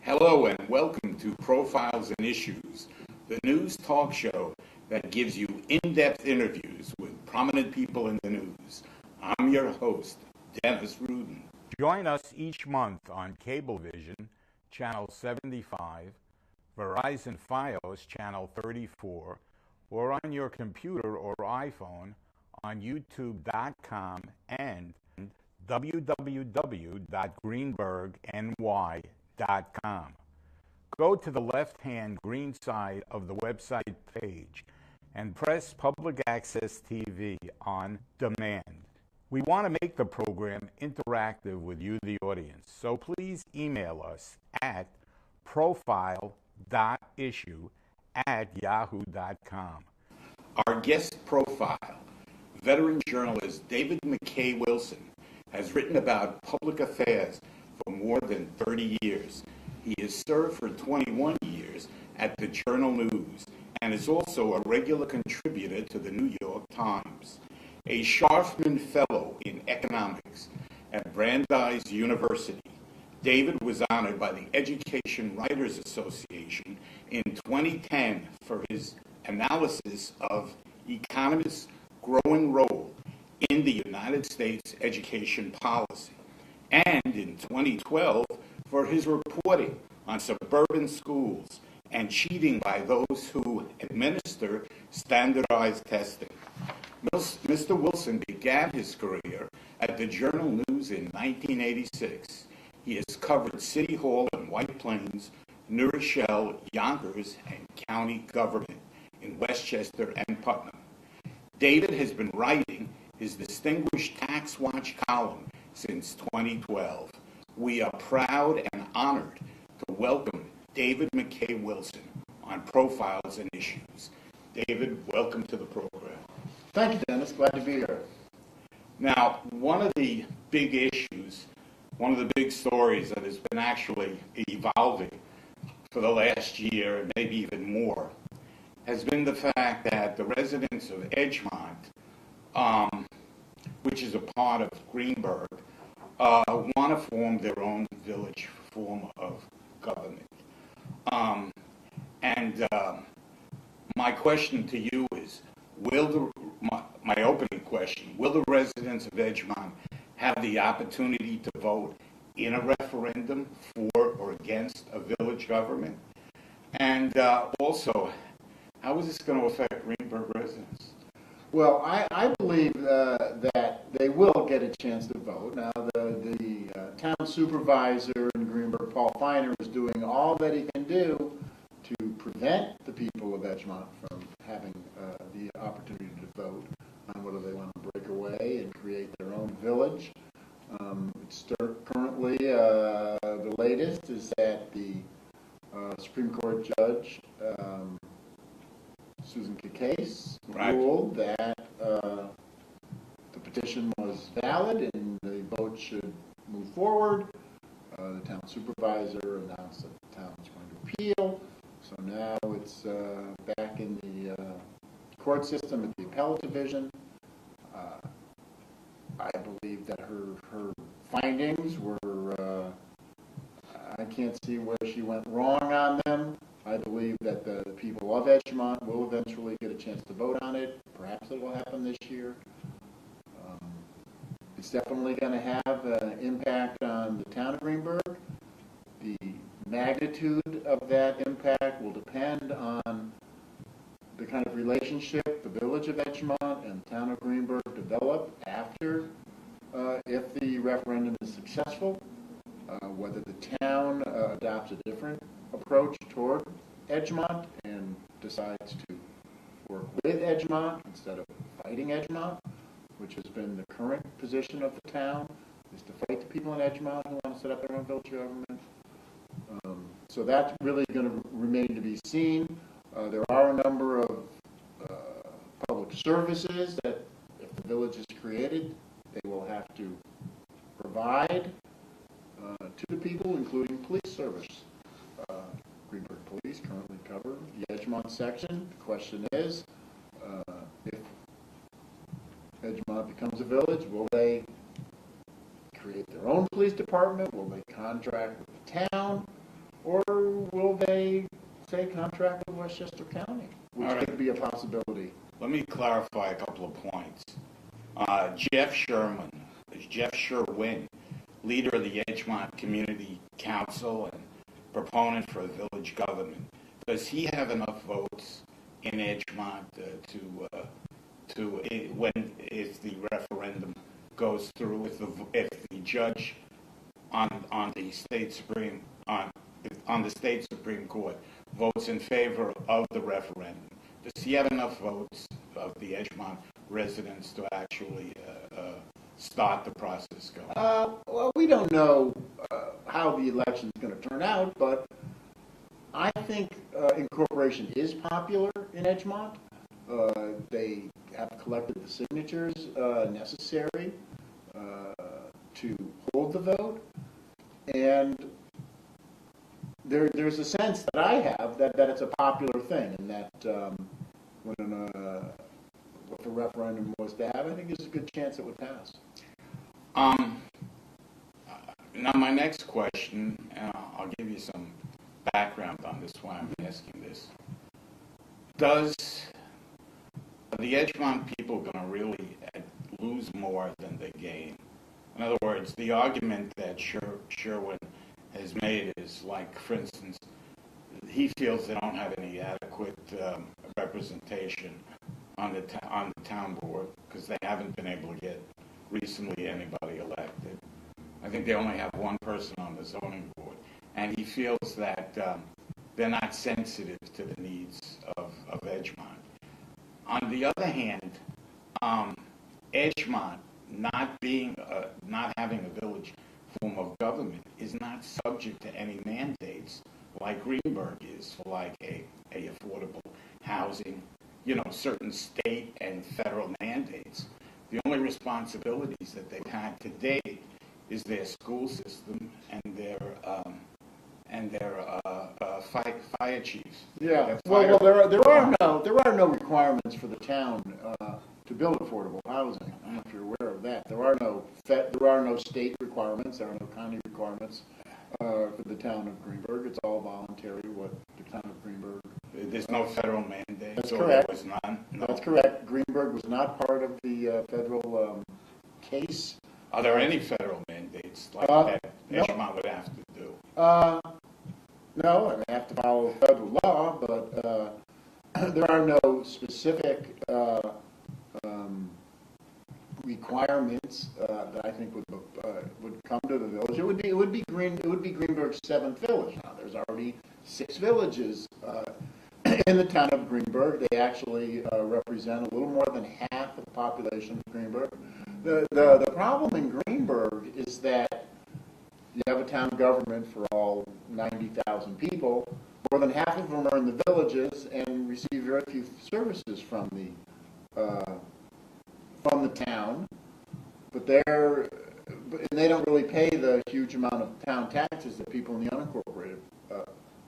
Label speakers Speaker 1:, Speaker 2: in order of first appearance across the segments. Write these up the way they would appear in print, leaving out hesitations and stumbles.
Speaker 1: Hello and welcome to Profiles and Issues, the news talk show that gives you in-depth interviews with prominent people in the news. I'm your host, Dennis Rudin. Join us each month on Cablevision, Channel 75, Verizon Fios, Channel 34, or on your computer or iPhone on YouTube.com and www.greenbergny.com. Go to the left-hand green side of the website page and press Public Access TV on demand. We want to make the program interactive with you, the audience, so please email us at profile.issue@yahoo.com. Our guest profile, veteran journalist David McKay Wilson, has written about public affairs for more than 30 years. He has served for 21 years at the Journal News and is also a regular contributor to the New York Times. A Sharfman Fellow in Economics at Brandeis University, David was honored by the Education Writers Association in 2010 for his analysis of economists' growing role in the United States education policy, and in 2012 for his reporting on suburban schools and cheating by those who administer standardized testing. Mr. Wilson began his career at the Journal News in 1986. He has covered City Hall in White Plains, New Rochelle, Yonkers, and county government in Westchester and Putnam. David has been writing his distinguished Tax Watch column since 2012. We are proud and honored to welcome David McKay Wilson on Profiles and Issues. David, welcome to the program.
Speaker 2: Thank you, Dennis. Glad to be here.
Speaker 1: Now, one of the big issues, one of the big stories that has been actually evolving for the last year, and maybe even more, has been the fact that the residents of Edgemont, which is a part of Greenberg, want to form their own village form of government. My question to you is, my opening question, will the residents of Edgemont have the opportunity to vote in a referendum for or against a village government? And also, how is this going to affect Greenberg residents?
Speaker 2: Well, I believe that they will get a chance to vote. Now, the town supervisor in Greenberg, Paul Feiner, is doing all that he can do to prevent the people of Edgemont from having the opportunity to vote on whether they want to break away and create their own village. Currently, the latest is that the Supreme Court judge, Susan McKay, ruled that the petition was valid and the vote should move forward. The town supervisor announced that the town was going to appeal. So now it's back in the court system at the appellate division. I believe that her findings were, I can't see where she went wrong on them. I believe that the people of Edgemont will eventually get a chance to vote on it. Perhaps it will happen this year. It's definitely going to have an impact on the town of Greenberg. The magnitude of that impact will depend on the kind of relationship the village of Edgemont and the town of Greenberg develop after, if the referendum is successful, whether the town adopts a different approach toward Edgemont and decides to work with Edgemont instead of fighting Edgemont, which has been the current position of the town, is to fight the people in Edgemont who want to set up their own village government. So that's really going to remain to be seen. There are a number of public services that, if the village is created, they will have to provide to the people, including police service. Greenberg Police currently cover the Edgemont section. The question is, if Edgemont becomes a village, will they create their own police department? Will they contract with the town? or will they say contract with Westchester County, which could be a possibility.
Speaker 1: Let me clarify a couple of points. Jeff Sherwin, leader of the Edgemont Community Council and proponent for village government, does he have enough votes in Edgemont if the referendum goes through, if the judge on the state supreme court votes in favor of the referendum? Does he have enough votes of the Edgemont residents to actually start the process going?
Speaker 2: Well, we don't know how the election is going to turn out, but I think incorporation is popular in Edgemont. They have collected the signatures necessary to hold the vote, and there's a sense that I have that it's a popular thing, and that if a referendum was to happen, I think there's a good chance it would pass.
Speaker 1: Now, my next question, I'll give you some background on this, why I'm asking this. Are the Edgemont people going to really lose more than they gain? In other words, the argument that Sherwin has made is like, for instance, he feels they don't have any adequate representation on the town board because they haven't been able to get recently anybody elected. I think they only have one person on the zoning board, and he feels that they're not sensitive to the needs of Edgemont. On the other hand, Edgemont not having a village form of government is not subject to any mandates like Greenberg is for like a affordable housing, certain state and federal mandates. The only responsibilities that they've had to date is their school system and their fire chiefs.
Speaker 2: Yeah. Well, there are no requirements for the town to build affordable housing. I don't know if you're aware of that. There are no state requirements. There are no county requirements for the town of Greenberg. It's all voluntary. What the town of Greenberg.
Speaker 1: There's no federal mandate.
Speaker 2: That's correct.
Speaker 1: There was none. No.
Speaker 2: That's correct. Greenberg was not part of the federal case.
Speaker 1: Are there any federal mandates like that Edgemont would have to do?
Speaker 2: No, they have to follow federal law, but there are no specific requirements that I think would come to the village. It would be Greenberg's 7th village. Now, there's already 6 villages in the town of Greenberg. They actually represent a little more than half of the population of Greenberg. The problem in Greenberg is that you have a town government for all 90,000 people. More than half of them are in the villages and receive very few services from the town. But they don't really pay the huge amount of town taxes that people in the unincorporated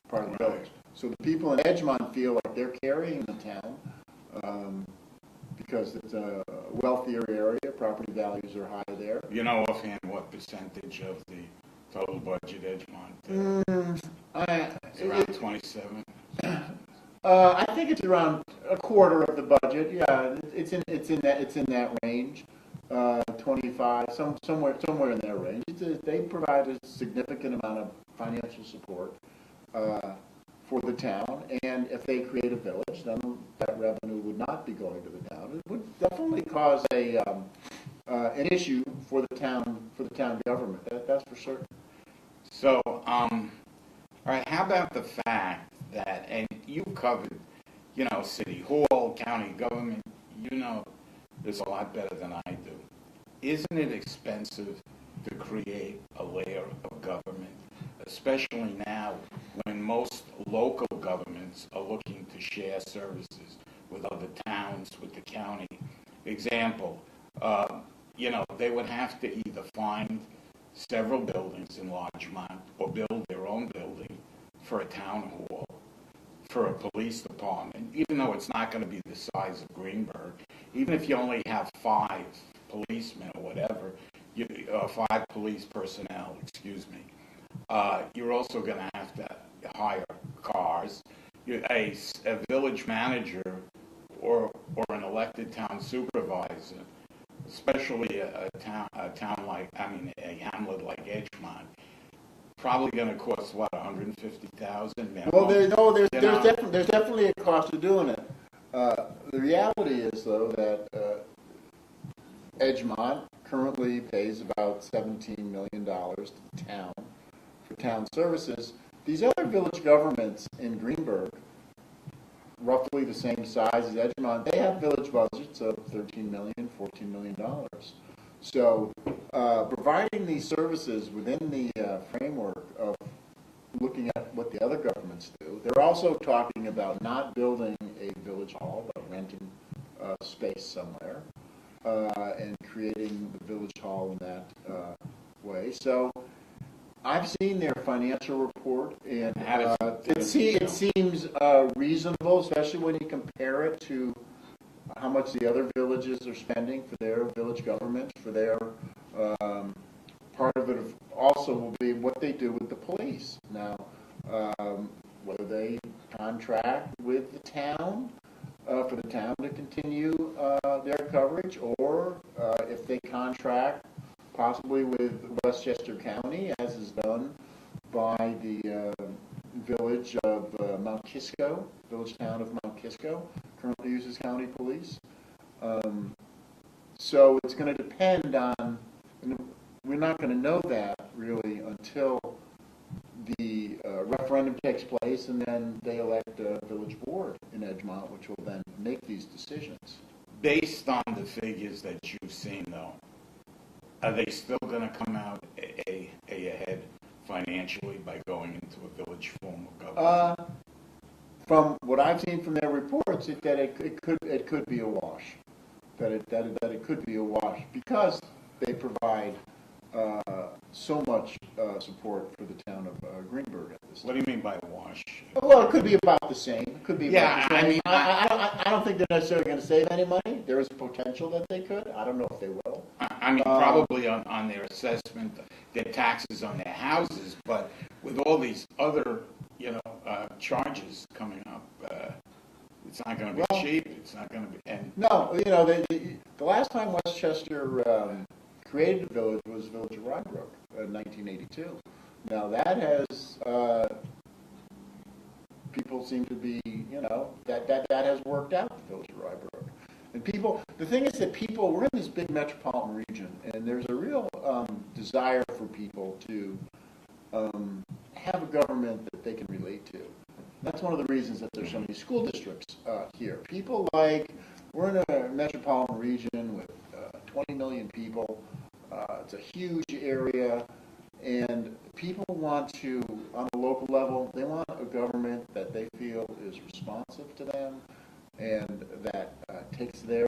Speaker 2: part of the village. So the people in Edgemont feel like they're carrying the town because it's a wealthier area. Property values are high there.
Speaker 1: You know offhand what percentage of the total budget Edgemont? It's around 27.
Speaker 2: I think it's around a quarter of the budget. Yeah, it's in that range. 25, somewhere in that range. They provide a significant amount of financial support for the town, and if they create a village, then that revenue would not be going to the town. It would definitely cause an issue for the town government. That's for certain.
Speaker 1: So, all right. How about the fact that, and you covered, city hall, county government. This a lot better than I do. Isn't it expensive to create a layer of government, especially now when most local governments are looking to share services with other towns, with the county? Example, they would have to either find several buildings in Larchmont or build their own building for a town hall, for a police department, even though it's not going to be the size of Greenberg. Even if you only have 5 policemen or whatever, 5 police personnel, you're also going to have to hire cars. A village manager or an elected town supervisor, especially a town like, a hamlet like Edgemont, probably going to cost what, 150,000 minimum.
Speaker 2: Well, there's definitely a cost to doing it. The reality is, though, that Edgemont currently pays about $17 million to the town for town services. These other village governments in Greenberg, roughly the same size as Edgemont, they have village budgets of $13 million, $14 million. So providing these services within the framework of looking at what the other governments do, they're also talking about not building a village hall, but renting space somewhere and creating the village hall in that way. So I've seen their financial report, and it seems reasonable, especially when you compare it to how much the other villages are spending for their village government, for their part of it also will be what they do with the police. Now, whether they contract with the town for the town to continue their coverage, or if they contract possibly with Westchester County, as is done by the village of Mount Kisco, village town of Mount Kisco, currently uses county police. So it's going to depend on, we're not going to know that really until the referendum takes place, and then they elect a village board in Edgemont, which will then make these decisions.
Speaker 1: Based on the figures that you've seen, though, are they still going to come out ahead financially by going into a village form of government?
Speaker 2: From what I've seen from their reports, that it could be a wash. That it could be a wash because they provide so much support for the town of Greenberg at this time.
Speaker 1: What do you mean by wash?
Speaker 2: Well, it could be about the same. It could be
Speaker 1: Yeah,
Speaker 2: about the same.
Speaker 1: I
Speaker 2: I don't think they're necessarily going to save any money. There is potential that they could. I don't know if they will.
Speaker 1: Probably on their assessment, their taxes on their houses, but with all these other, charges coming up, it's not going to be cheap. It's not going to be. And
Speaker 2: no, the last time Westchester created a village was the village of Rybrook in 1982. Now that has people seem to be, that has worked out, the village of Rybrook. And the thing is that we're in this big metropolitan region, and there's a real desire for people to have a government that they can relate to. That's one of the reasons that there's so many school districts here. We're in a metropolitan region with 20 million people. It's a huge area, and people want to, on the local level, they want a government that they feel is responsive to them and that takes their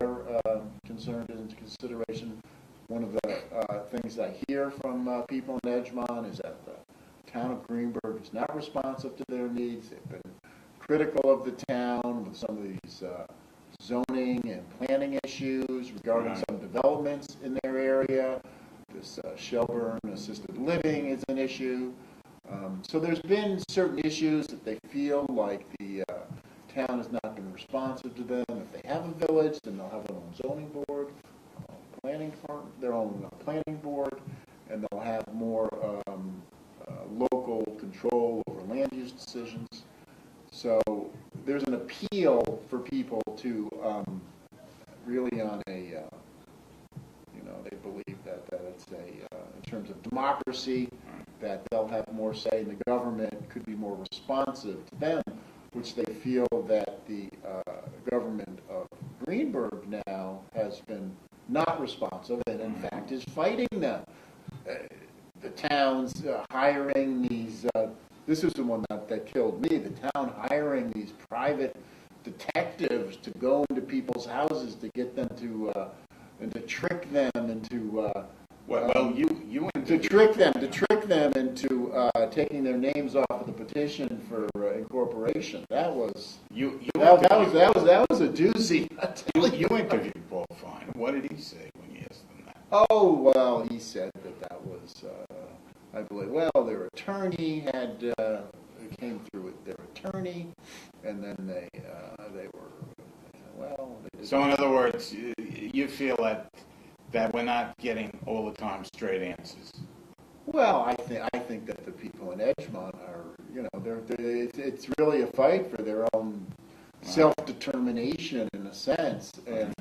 Speaker 2: concerns into consideration. One of the things I hear from people in Edgemont is that the town of Greenberg is not responsive to their needs. They've been critical of the town with some of these zoning and planning issues regarding some developments in their area. This Shelburne assisted living is an issue. So there's been certain issues that they feel like the town has not been responsive to them. If they have a village, then they'll have their own zoning board, their own planning board, and they'll have more local control over land use decisions. So there's an appeal for people to really on a, they believe that it's in terms of democracy, that they'll have more say in the government, could be more responsive to them, which they feel that the government of Greenberg now has been not responsive and in fact is fighting them. The town's hiring these, this is the one that killed me, the town hiring these private detectives to go into people's houses to get them to, and to trick them into, to trick them into taking their names off of the petition for incorporation. That was that was a doozy.
Speaker 1: You interviewed Paul Fine. What did he say when you asked him that?
Speaker 2: Oh well, he said that was, I believe. Well, their attorney had came through with their attorney, and then they were, well. They
Speaker 1: So in other words, you feel that we're not getting all the time straight answers.
Speaker 2: Well, I think that the people in Edgemont are, it's really a fight for their own self-determination in a sense, and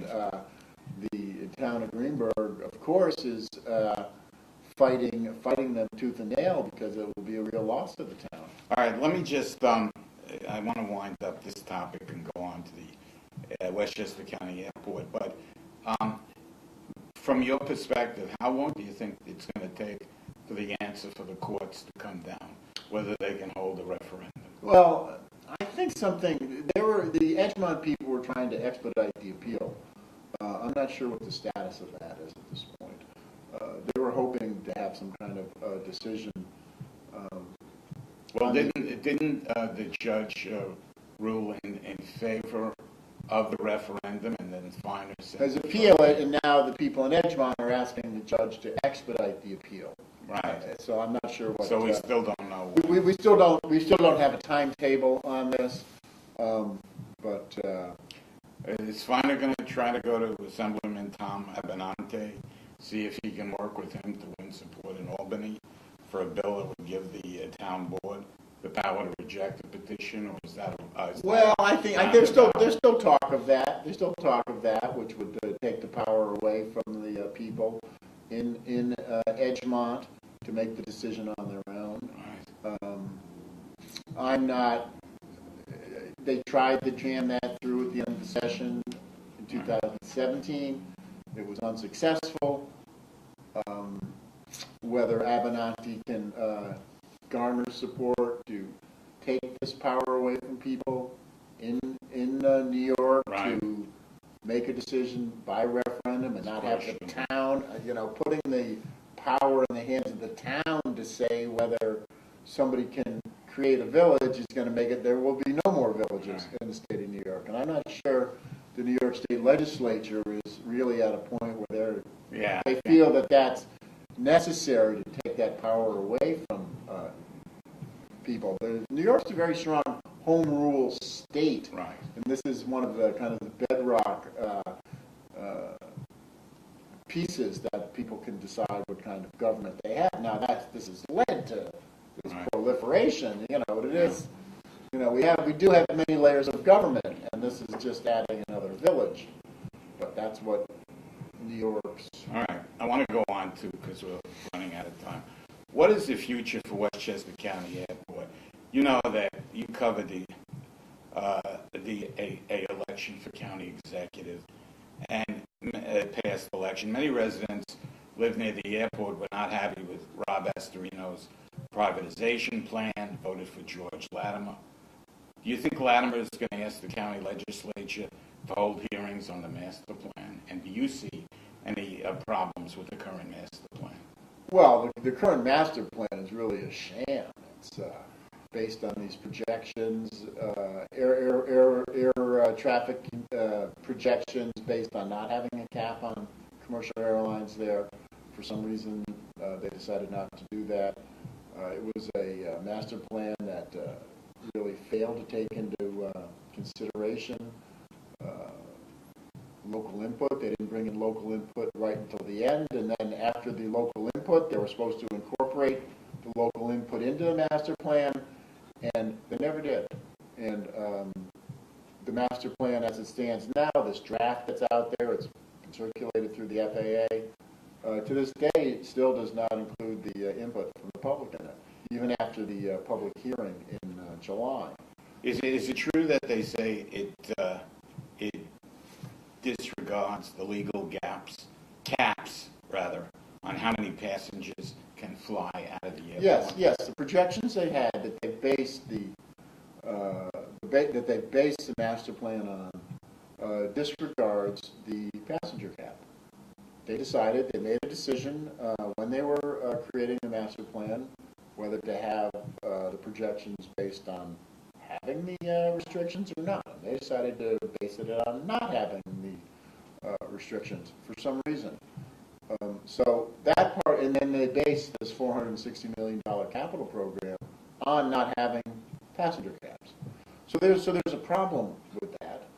Speaker 2: the town of Greenberg, of course, is fighting them tooth and nail because it will be a real loss to the town.
Speaker 1: All right, let me just, I want to wind up this topic and go on to the Westchester County Airport, but from your perspective, how long do you think it's going to take for the answer for the courts to come down, whether they can hold a referendum?
Speaker 2: Well, I think the Edgemont people were trying to expedite the appeal. I'm not sure what the status of that is at this point. They were hoping to have some kind of decision.
Speaker 1: Well, didn't the judge rule in favor of the referendum, and then Finer said
Speaker 2: has appealed it, and now the people in Edgemont are asking the judge to expedite the appeal.
Speaker 1: Right.
Speaker 2: So I'm not sure what.
Speaker 1: So we still don't know.
Speaker 2: We still don't have a timetable on this, but.
Speaker 1: Is Finer going to try to go to Assemblyman Tom Abenante, see if he can work with him to win support in Albany for a bill that would give the town board the power to reject the petition, or is that?
Speaker 2: Well, I think there's still talk of that. There's still talk of that, which would take the power away from the people in Edgemont to make the decision on their own.
Speaker 1: Right.
Speaker 2: I'm not. They tried to jam that through at the end of the session in 2017. It was unsuccessful. Whether Abenante can garner support to take this power away from people in New York,
Speaker 1: right,
Speaker 2: to make a decision by referendum and not have the town, putting the power in the hands of the town to say whether somebody can create a village is going to make it, there will be no more villages in the state of New York. And I'm not sure the New York State Legislature is really at a point where they feel that that's necessary to take that power away from people. New York's a very strong home rule state,
Speaker 1: right,
Speaker 2: and this is one of the kind of the bedrock pieces that people can decide what kind of government they have. Now, this has led to this proliferation. You know what it is. We do have many layers of government, and this is just adding another village. But that's what New York's.
Speaker 1: All right, I want to go on to, because we're running out of time. What is the future for Westchester County Airport? You know that you covered the election for county executive and past election. Many residents live near the airport were not happy with Rob Astorino's privatization plan, voted for George Latimer. Do you think Latimer is going to ask the county legislature to hold hearings on the master plan? And do you see any problems with the current master plan?
Speaker 2: Well, the current master plan is really a sham. It's based on these projections, air traffic projections based on not having a cap on commercial airlines there. For some reason, they decided not to do that. It was a master plan that really failed to take into consideration local input. They didn't bring in local input right until the end, and then after the local input, they were supposed to incorporate the local input into the master plan, and they never did. And the master plan as it stands now, this draft that's out there, it's been circulated through the FAA, to this day, it still does not include the input from the public in it, even after the public hearing in July.
Speaker 1: Is it true that they say it disregards the legal caps on how many passengers can fly out of the airport?
Speaker 2: Yes. The projections they had that they based the master plan on disregards the passenger cap. They made a decision when they were creating the master plan whether to have the projections based on having the restrictions or not. They decided to base it on not having the restrictions for some reason. So that part, and then they based this $460 million capital program on not having passenger cabs. So there's a problem with that,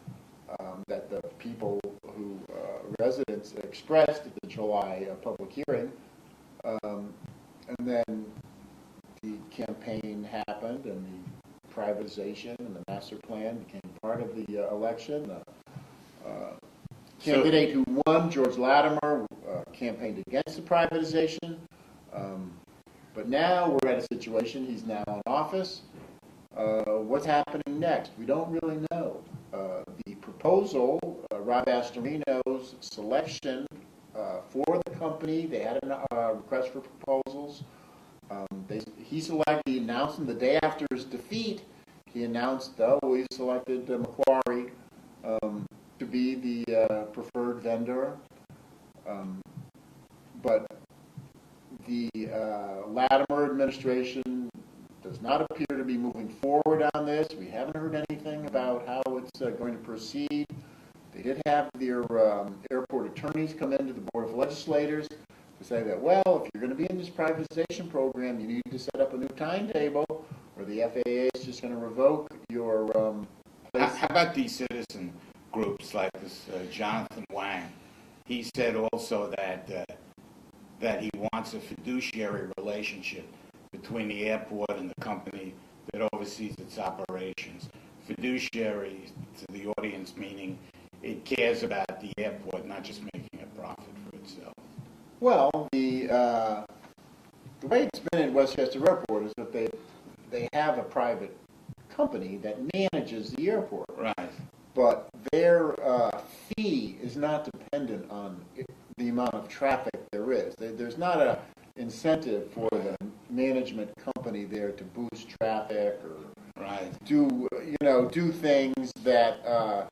Speaker 2: that the people who, residents expressed at the July public hearing, and then the campaign happened and the privatization and the master plan became part of the election. Candidate who won, George Latimer, campaigned against the privatization. But now we're at a situation, he's now in office. What's happening next? We don't really know. The proposal, Rob Astorino's selection for the company, they had a request for proposals. He announced him the day after his defeat, he announced, we selected Macquarie to be the preferred vendor. But the Latimer administration does not appear to be moving forward on this. We haven't heard anything about how it's going to proceed. They did have their airport attorneys come into the Board of Legislators to say that, well, if you're going to be in this privatization program, you need to set up a new timetable, or the FAA is just going to revoke your
Speaker 1: How about these citizen groups like this Jonathan Wang? He said also that he wants a fiduciary relationship between the airport and the company that oversees its operations. Fiduciary, to the audience, meaning it cares about the airport, not just making a profit for itself.
Speaker 2: Well, the way it's been at Westchester Airport is that they have a private company that manages the airport.
Speaker 1: Right.
Speaker 2: But their fee is not dependent on the amount of traffic there is. There's not an incentive for the management company there to boost traffic or do things that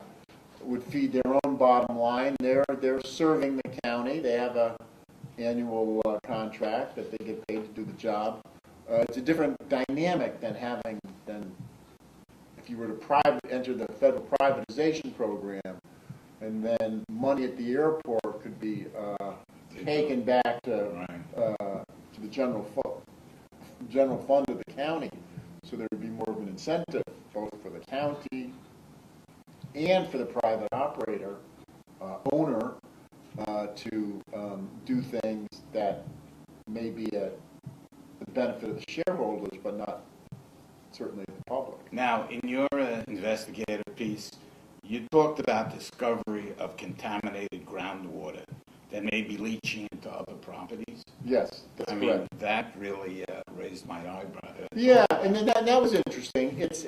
Speaker 2: would feed their own bottom line. They're serving the county. They have a annual contract that they get paid to do the job. It's a different dynamic than if you were to enter the federal privatization program, and then money at the airport could be taken back to the general fund of the county. So there would be more of an incentive both for the county and for the private operator owner to do things that may be at the benefit of the shareholders, but not certainly the public.
Speaker 1: Now, in your investigative piece, you talked about discovery of contaminated groundwater that may be leaching into other properties.
Speaker 2: Yes, that's correct.
Speaker 1: I mean, that really raised my eyebrow.
Speaker 2: Yeah, and then that was interesting. It's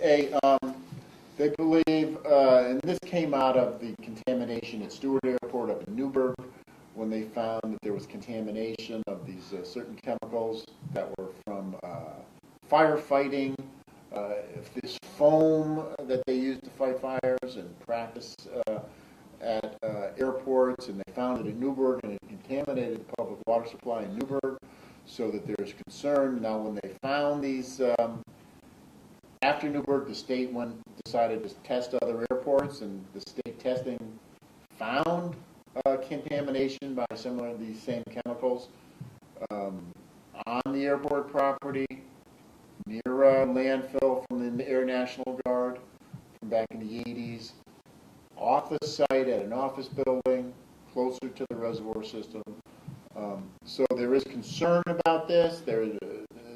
Speaker 2: they believe, and this came out of the contamination at Stewart Airport up in Newburgh, when they found that there was contamination of these certain chemicals that were from firefighting. This foam that they use to fight fires and practice at airports, and they found it in Newburgh, and it contaminated the public water supply in Newburgh, so that there's concern. Now, when they found these, after Newburgh, the state decided to test other airports, and the state testing found contamination by some of these same chemicals on the airport property, near a landfill from the Air National Guard from back in the 80s, off the site at an office building, closer to the reservoir system. So there is concern about this. There is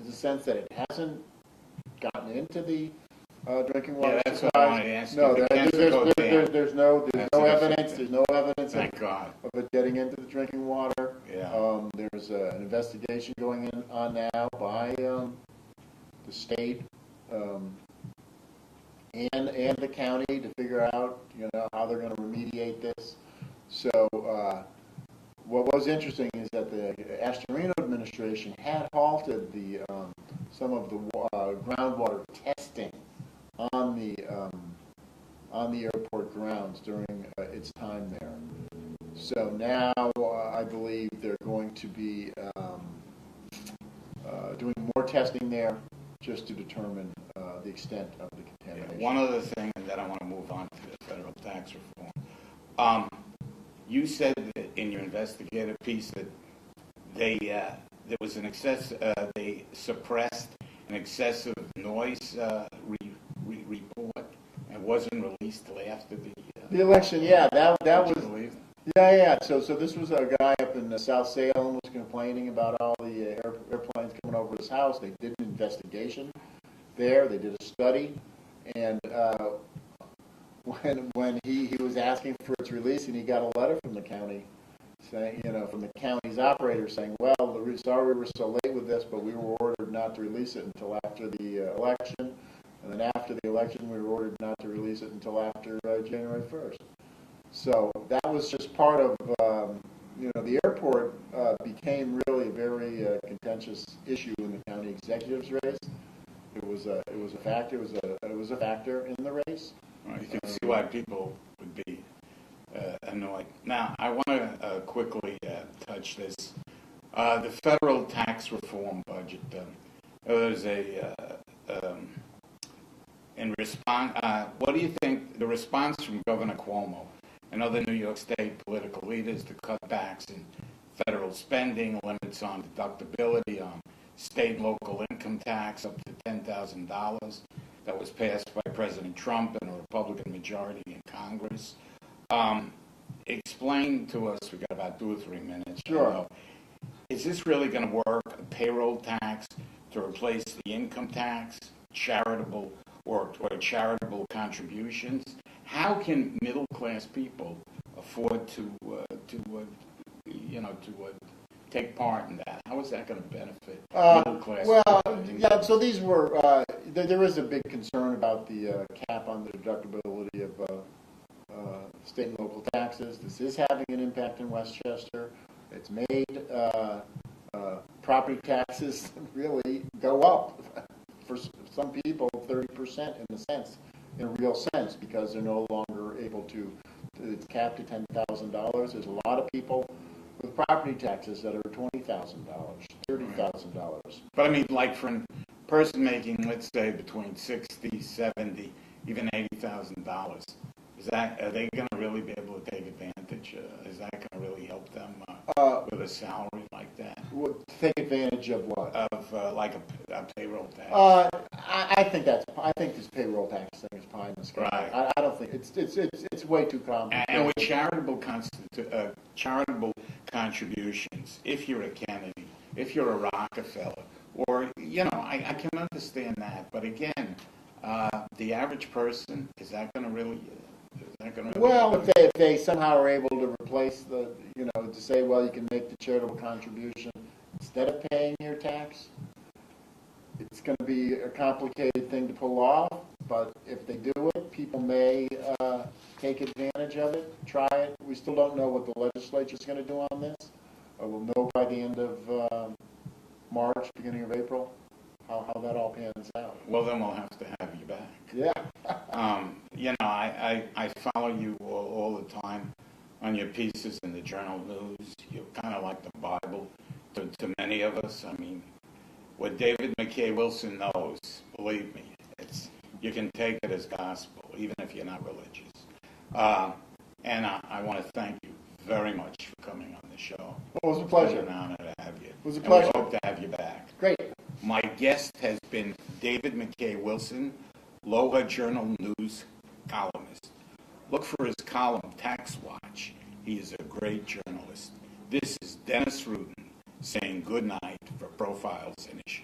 Speaker 2: a sense that it hasn't gotten into the drinking water
Speaker 1: that's
Speaker 2: supply.
Speaker 1: what I wanted to ask
Speaker 2: No,
Speaker 1: you.
Speaker 2: there's no evidence. There's no evidence
Speaker 1: Thank God.
Speaker 2: of it getting into the drinking water.
Speaker 1: Yeah.
Speaker 2: There's an investigation going on now by the state and the county to figure out how they're going to remediate this. So what was interesting is that the Astorino administration had halted some of the groundwater testing on the airport grounds during its time there. So now I believe they're going to be doing more testing there, just to determine the extent of the contamination.
Speaker 1: One other thing, and then I want to move on to the federal tax reform. You said that in your investigative piece that there was they suppressed an excessive noise report and wasn't released till after
Speaker 2: the election. Yeah, that was.
Speaker 1: believe?
Speaker 2: Yeah. So this was a guy up in South Salem was complaining about all the airplanes coming over his house. They did an investigation there. They did a study, and when he was asking for its release, and he got a letter from the county saying, from the county's operator saying, well, sorry we were so late with this, but we were ordered not to release it until after the election, and then after the election, we were ordered not to release it until after January 1st. So that was just part of, the airport became really a very contentious issue in the county executive's race. It was a factor. It was a factor in the race.
Speaker 1: Well, you can see why people would be annoyed. Now, I want to quickly touch this. The federal tax reform budget. There's in response. What do you think the response from Governor Cuomo and other New York State political leaders to cutbacks in federal spending, limits on deductibility on state and local income tax up to $10,000 that was passed by President Trump and a Republican majority in Congress? Explain to us, we've got about 2 or 3 minutes.
Speaker 2: Sure.
Speaker 1: Is this really going to work, a payroll tax to replace the income tax, charitable or charitable contributions? How can middle-class people afford to take part in that? How is that going to benefit middle-class people?
Speaker 2: Yeah, so these were, there is a big concern about the cap on the deductibility of state and local taxes. This is having an impact in Westchester. It's made property taxes really go up for some people 30% in a real sense, because they're no longer able to, it's capped at $10,000. There's a lot of people with property taxes that are $20,000, $30,000.
Speaker 1: But I mean, like for a person making, let's say, between $60,000, $70,000, even $80,000, are they going to really be able to take advantage? Is that going to really help them with a salary like that?
Speaker 2: Take advantage of what?
Speaker 1: Of like a payroll tax.
Speaker 2: I think this payroll tax thing is pie in the sky.
Speaker 1: Right.
Speaker 2: I don't think it's way too complicated.
Speaker 1: And with charitable contributions, if you're a Kennedy, if you're a Rockefeller, or I can understand that. But again, the average person, is that going to really?
Speaker 2: Well, if they somehow are able to replace to say, well, you can make the charitable contribution instead of paying your tax, it's going to be a complicated thing to pull off. But if they do it, people may take advantage of it, try it. We still don't know what the legislature is going to do on this. We'll know by the end of March, beginning of April, how that all pans out.
Speaker 1: Well, then we'll have to have you back.
Speaker 2: Yeah.
Speaker 1: I follow you all the time on your pieces in the Journal News. You're kind of like the Bible to many of us. I mean, what David McKay Wilson knows, believe me, you can take it as gospel, even if you're not religious. And I want to thank you very much for coming on the show.
Speaker 2: Well, it was a pleasure.
Speaker 1: It was an honor to have you.
Speaker 2: It was a pleasure.
Speaker 1: And we hope to have you back.
Speaker 2: Great.
Speaker 1: My guest has been David McKay Wilson, Aloha Journal News columnist. Look for his column, Tax Watch. He is a great journalist. This is Dennis Rutan saying good night for Profiles and Issues.